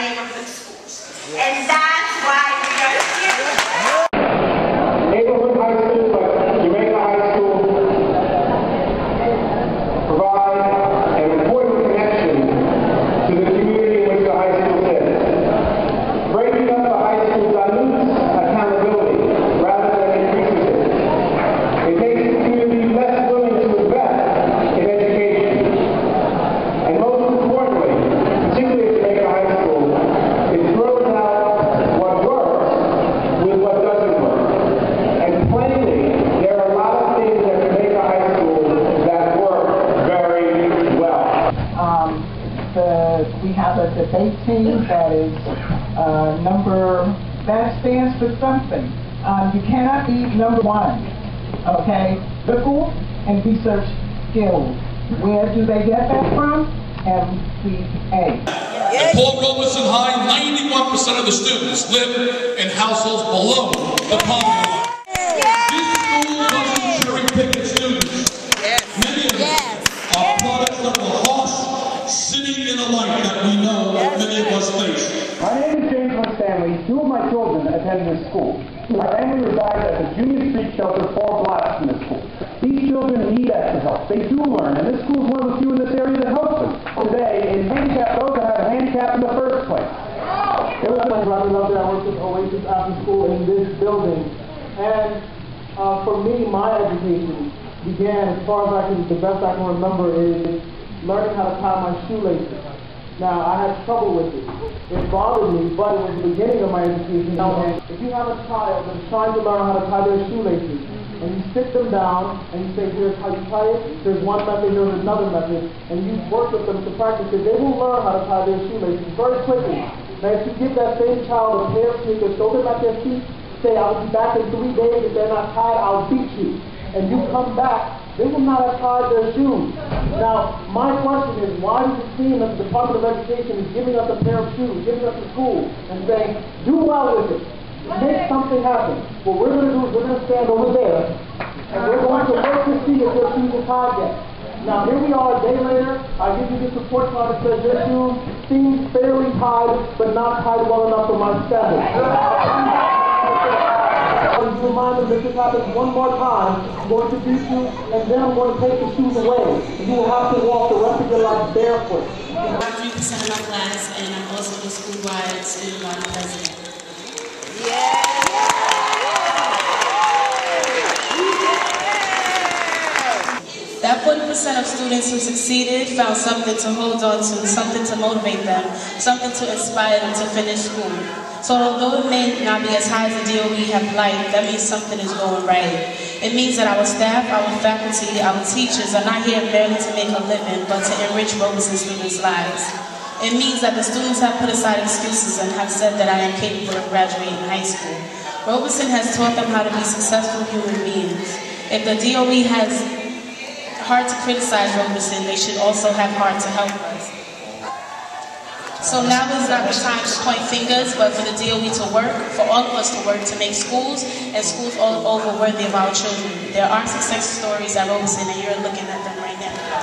neighborhood schools. And that's why we are here. Neighborhood high schools like Jamaica High School provide an important connection to the community in which the high school sits. Breaking up the high school dilutes accountability rather than increases it. It makes the community less willing to invest in education. And most importantly, particularly at Jamaica High School, it throws out what works with what doesn't work. And plainly, there are a lot of things at Jamaica High School that work very well. We have a debate team that is that stands for something. You cannot be number one, okay? Critical and research skills. Where do they get that from? MCA. At Paul Robeson High, 91% of the students live in households below the poverty line. This school doesn't cherry-pick its students. Many of them are products of the harsh city inner life that we know many of us face. My name is James Stanley. Two of my children attend this school. My family resides at the Junior Street Shelter 4 blocks from this school. These children need extra help. They do learn, and this school is one of the few in this area that helps them. Today, is handicap those that have a handicap in the first place. It was my brother up there. I worked with Oasis after school in this building. And for me, my education began, as far as the best I can remember, is learning how to tie my shoelaces. Now, I had trouble with it. It bothered me, but it was the beginning of my education. And if you have a child that's trying to learn how to tie their shoelaces, and you sit them down, and you say, here's how you tie it, there's one method, there's another method, and you work with them to practice it, they will learn how to tie their shoelaces very quickly. Now, if you give that same child a pair of sneakers, throw them at their feet, say, I'll be back in 3 days, if they're not tied, I'll beat you. And you come back, they will not have tied their shoes. Now, my question is, why does it seem that the Department of Education is giving us a pair of shoes, giving us a school, and saying, do well with it, make something happen? What we're going to do is we're going to stand over there, and we're going to work to see if your shoes are tied yet. Now, here we are a day later, I give you this report card that says your shoes seem fairly tied, but not tied well enough for my standards. To remind them that this happens one more time, I'm going to beat you, and then I'm going to take the shoes away. And you will have to walk the rest of your life barefoot. I'm 3% of my class, and I'm also the school-wide student body president. That 40% of students who succeeded found something to hold on to, something to motivate them, something to inspire them to finish school. So although it may not be as high as the DOE have liked, that means something is going right. It means that our staff, our faculty, our teachers are not here merely to make a living, but to enrich Robeson students' lives. It means that the students have put aside excuses and have said that I am capable of graduating high school. Robeson has taught them how to be successful human beings. If the DOE has heart to criticize Robeson, they should also have heart to help us. So now is not the time to point fingers, but for the DOE to work, for all of us to work to make schools and schools all over worthy of our children. There are success stories at Robeson, and you're looking at them right now.